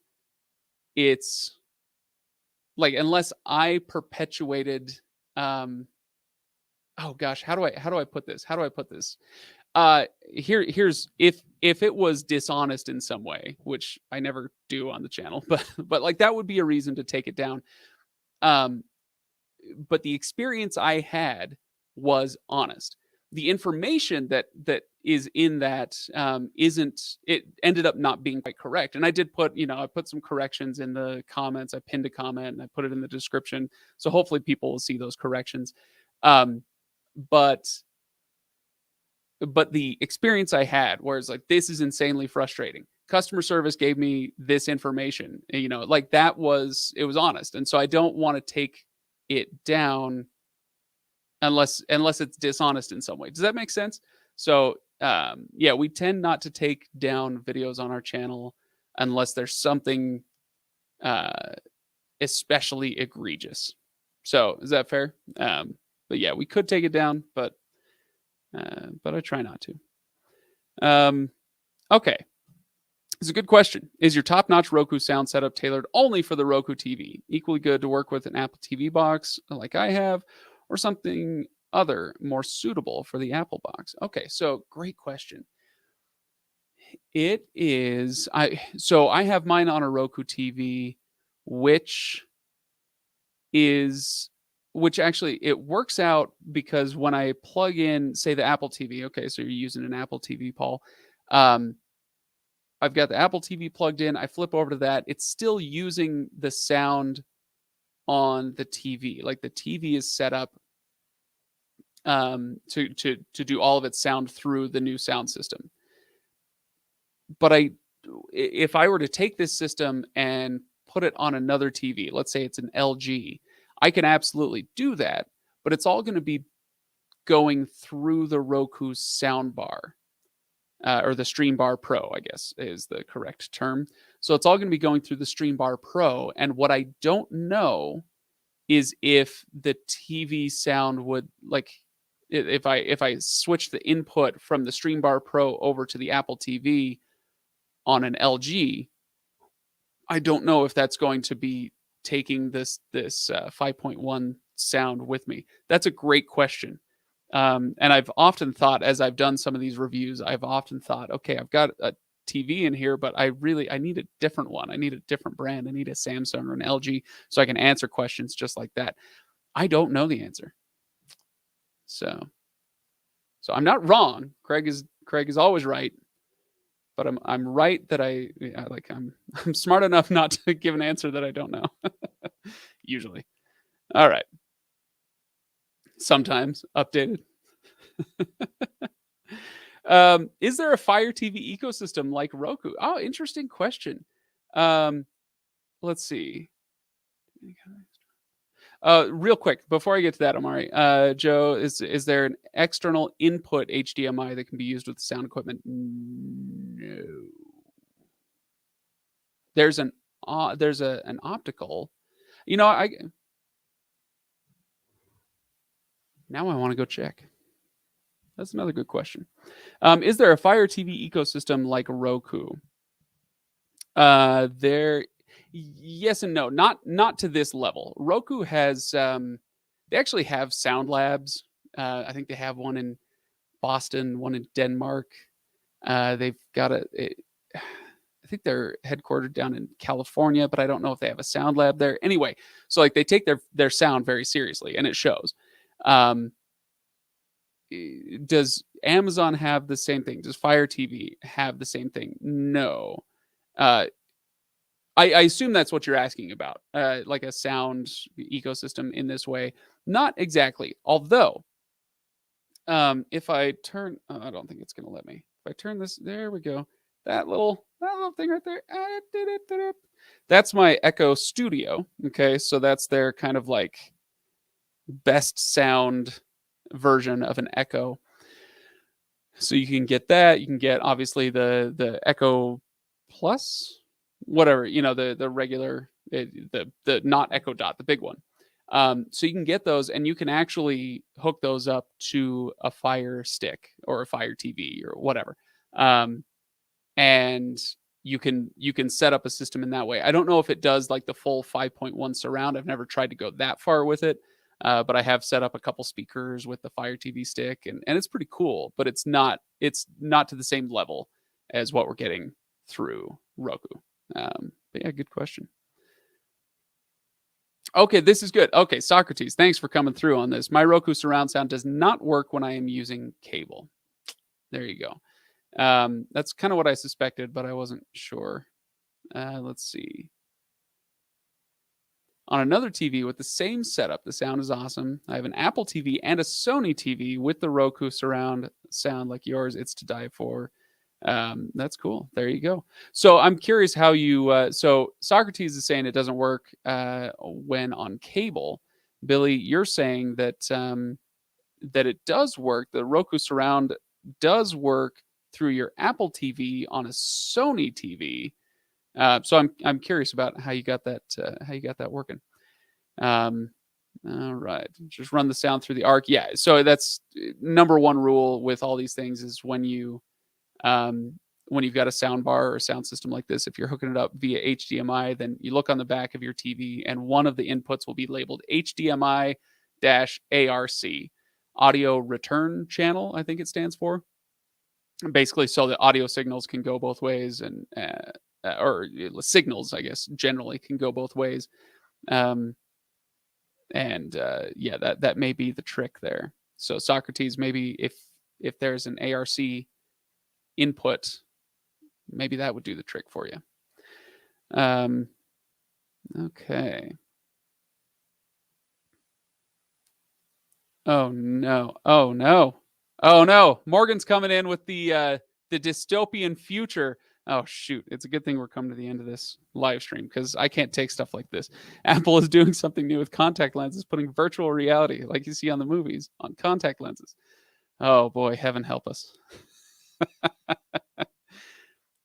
I perpetuated. Oh gosh, how do I put this? Here's if it was dishonest in some way, which I never do on the channel, but like that would be a reason to take it down. But the experience I had was honest. The information that is in that it ended up not being quite correct. And I did put I put some corrections in the comments. I pinned a comment and I put it in the description, so hopefully people will see those corrections. But the experience I had, where it's like, this is insanely frustrating. Customer service gave me this information, like it was honest. And so I don't want to take it down unless it's dishonest in some way. Does that make sense? So yeah, we tend not to take down videos on our channel unless there's something especially egregious. So is that fair? But yeah, we could take it down, but I try not to. Okay. It's a good question. Is your top-notch Roku sound setup tailored only for the Roku TV? Equally good to work with an Apple TV box like I have, or something other more suitable for the Apple box? Okay, so great question. It is I have mine on a Roku TV, which actually it works out, because when I plug in, say, the Apple TV, okay, so you're using an Apple TV, Paul. I've got the Apple TV plugged in. I flip over to that. It's still using the sound on the TV. Like the TV is set up to do all of its sound through the new sound system. But if I were to take this system and put it on another TV, let's say it's an LG, I can absolutely do that, but it's all going to be going through the Roku soundbar, or the Streambar Pro, I guess is the correct term. So it's all going to be going through the Streambar Pro, and what I don't know is if the TV sound would, like, if I switch the input from the Streambar Pro over to the Apple TV on an LG, I don't know if that's going to be taking this 5.1 sound with me. That's a great question. And I've often thought, as I've done some of these reviews, okay, I've got a TV in here, but I need a different one. I need a different brand. I need a Samsung or an LG so I can answer questions just like that. I don't know the answer. So I'm not wrong. Craig is always right. But I'm right that I'm smart enough not to give an answer that I don't know. Usually. All right. Sometimes updated. Is there a Fire TV ecosystem like Roku? Oh, interesting question. Let's see. Real quick, before I get to that, Amari, Joe, is there an external input HDMI that can be used with sound equipment? No. There's an optical. You know, now I want to go check. That's another good question. Is there a Fire TV ecosystem like Roku? There, yes and no. Not to this level. Roku has they actually have sound labs. I think they have one in Boston, one in Denmark. They've got I think they're headquartered down in California, but I don't know if they have a sound lab there. Anyway, so like they take their sound very seriously, and it shows. Um, does Amazon have the same thing? Does Fire TV have the same thing? No. Uh, I assume that's what you're asking about, like a sound ecosystem in this way. Not exactly. Although, if I turn, I don't think it's going to let me. If I turn this, there we go. That little thing right there. That's my Echo Studio. Okay, so that's their kind of like best sound version of an Echo. So you can get that. You can get obviously the Echo Plus, whatever, the regular, the not Echo Dot, the big one. So you can get those, and you can actually hook those up to a Fire Stick or a Fire TV or whatever, and you can set up a system in that way. I don't know if it does like the full 5.1 surround. I've never tried to go that far with it. But I have set up a couple speakers with the Fire TV stick, and it's pretty cool. But it's not to the same level as what we're getting through Roku. But yeah, good question. Okay, this is good. Okay, Socrates, thanks for coming through on this. My Roku surround sound does not work when I am using cable. There you go. That's kind of what I suspected, but I wasn't sure. Let's see. On another TV with the same setup, the sound is awesome. I have an Apple TV and a Sony TV with the Roku surround sound like yours. It's to die for. That's cool. There you go. So I'm curious how you. So Socrates is saying it doesn't work when on cable. Billy, you're saying that that it does work. The Roku surround does work through your Apple TV on a Sony TV. So I'm curious about how you got that working. All right, just run the sound through the ARC. Yeah, so that's number one rule with all these things is when you've got a sound bar or a sound system like this, if you're hooking it up via HDMI, then you look on the back of your TV, and one of the inputs will be labeled HDMI-ARC, audio return channel, I think it stands for. Basically, so the audio signals can go both ways, and or signals, I guess, generally can go both ways. Yeah, that may be the trick there. So Socrates, maybe if there's an ARC input, maybe that would do the trick for you. Okay. Oh no! Oh no! Oh no! Morgan's coming in with the dystopian future. Oh shoot! It's a good thing we're coming to the end of this live stream because I can't take stuff like this. Apple is doing something new with contact lenses, putting virtual reality, like you see on the movies, on contact lenses. Oh boy, heaven help us.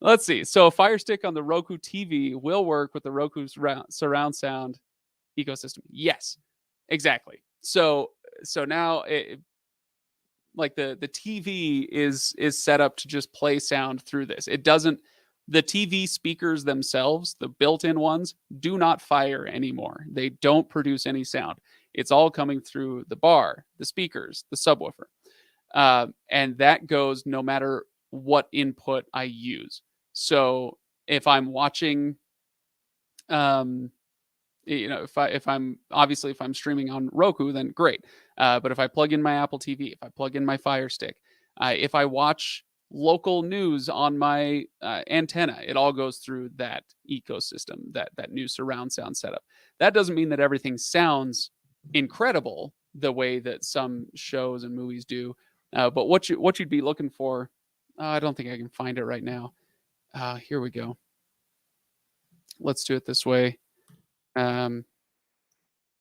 Let's see. So a Fire Stick on the Roku TV will work with the Roku surround sound ecosystem. Yes, exactly. So now like the TV is set up to just play sound through this. It doesn't. The TV speakers themselves, the built-in ones, do not fire anymore. They don't produce any sound. It's all coming through the bar, the speakers, the subwoofer, and that goes no matter what input I use. So if I'm watching, if I'm streaming on Roku, then great. But if I plug in my Apple TV, if I plug in my Fire Stick, if I watch local news on my antenna, it all goes through that ecosystem, that new surround sound setup. That doesn't mean that everything sounds incredible the way that some shows and movies do. But what you'd be looking for, I don't think I can find it right now. Here we go. Let's do it this way.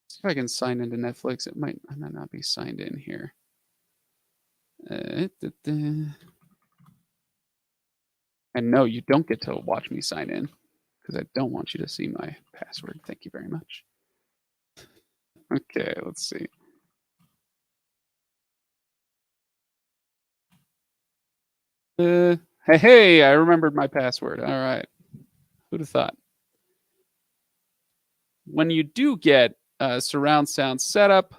See if I can sign into Netflix. I might not be signed in here. And no, you don't get to watch me sign in because I don't want you to see my password. Thank you very much. Okay, let's see. Hey, I remembered my password. All right. Who'd have thought? When you do get surround sound setup,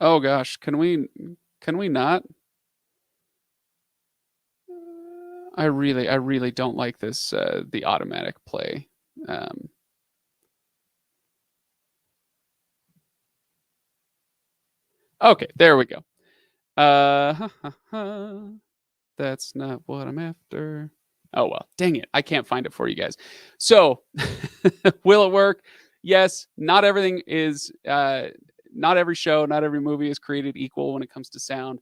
oh gosh, can we not? I really don't like this the automatic play. Um, okay, there we go. That's not what I'm after. Oh well, dang it. I can't find it for you guys. So, will it work? Yes, not everything is not every show, not every movie is created equal when it comes to sound.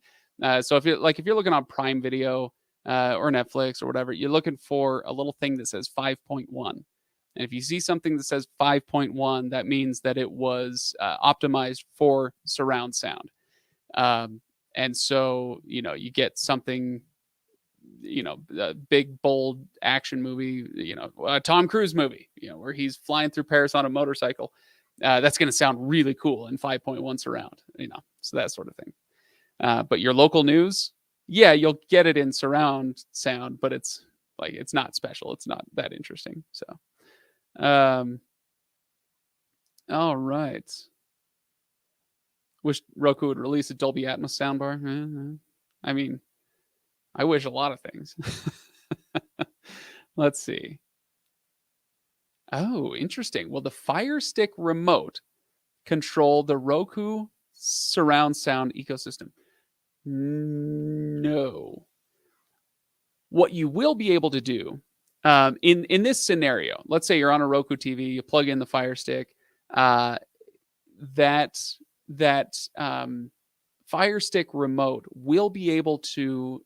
So if you're looking on Prime Video or Netflix or whatever, you're looking for a little thing that says 5.1. And if you see something that says 5.1, that means that it was optimized for surround sound. Um, and so, you get something, a big, bold action movie, a Tom Cruise movie, where he's flying through Paris on a motorcycle. That's going to sound really cool in 5.1 surround, so that sort of thing. But your local news, yeah, you'll get it in surround sound, but it's not special. It's not that interesting. So, all right. Wish Roku would release a Dolby Atmos soundbar. I mean, I wish a lot of things. Let's see. Oh, interesting. Will the Fire Stick remote control the Roku surround sound ecosystem? No. What you will be able to do in this scenario, let's say you're on a Roku TV, you plug in the Fire Stick, that Fire Stick remote will be able to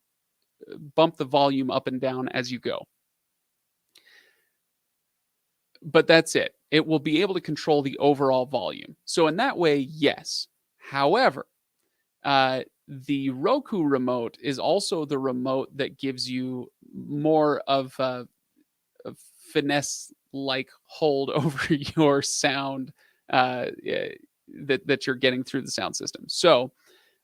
bump the volume up and down as you go. But that's it. It will be able to control the overall volume. So in that way, yes. However, the Roku remote is also the remote that gives you more of a finesse-like hold over your sound that you're getting through the sound system. So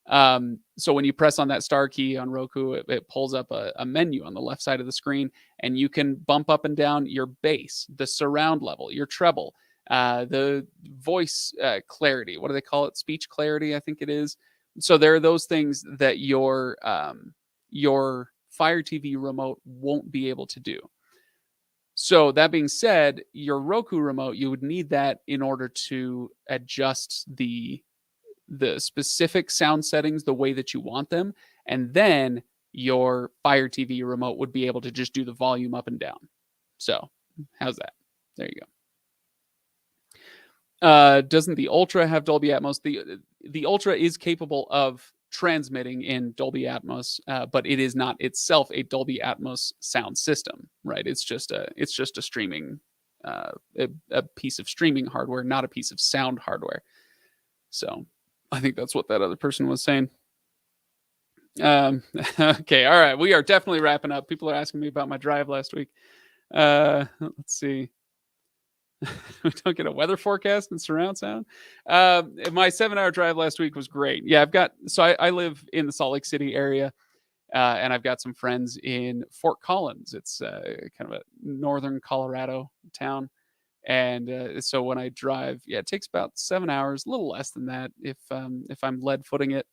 when you press on that star key on Roku, it pulls up a menu on the left side of the screen, and you can bump up and down your bass, the surround level, your treble, the voice clarity. What do they call it? Speech clarity, I think it is. So there are those things that your Fire TV remote won't be able to do. So that being said, your Roku remote, you would need that in order to adjust the specific sound settings the way that you want them, and then your Fire TV remote would be able to just do the volume up and down. So how's that? There you go. Doesn't the Ultra have Dolby Atmos? The Ultra is capable of transmitting in Dolby Atmos, but it is not itself a Dolby Atmos sound system, right? It's just a streaming a piece of streaming hardware, not a piece of sound hardware. So I think that's what that other person was saying. Okay, all right. We are definitely wrapping up. People are asking me about my drive last week. Let's see. We don't get a weather forecast and surround sound. My 7-hour drive last week was great. Yeah, I live in the Salt Lake City area, and I've got some friends in Fort Collins. It's kind of a northern Colorado town. And so when I drive, yeah, it takes about 7 hours, a little less than that if I'm lead footing it.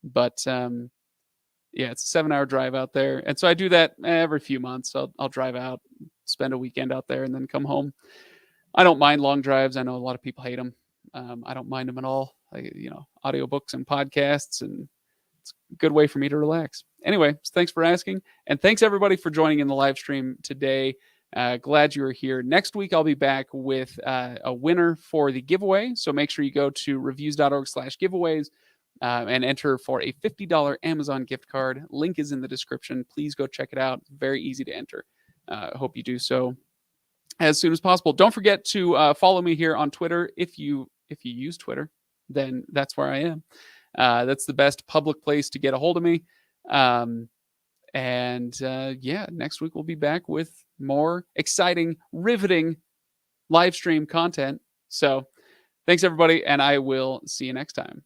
But yeah, it's a 7-hour drive out there, and so I do that every few months. I'll drive out, spend a weekend out there, and then come home. I don't mind long drives. I know a lot of people hate them. I don't mind them at all. Audiobooks and podcasts, and it's a good way for me to relax. Anyway, thanks for asking, and thanks everybody for joining in the live stream today. Glad you were here. Next week, I'll be back with a winner for the giveaway. So make sure you go to reviews.org/giveaways and enter for a $50 Amazon gift card. Link is in the description. Please go check it out. Very easy to enter. Hope you do so. as soon as possible. Don't forget to follow me here on Twitter. If you use Twitter, then that's where I am. That's the best public place to get a hold of me. Yeah, next week we'll be back with more exciting, riveting live stream content. So thanks everybody, and I will see you next time.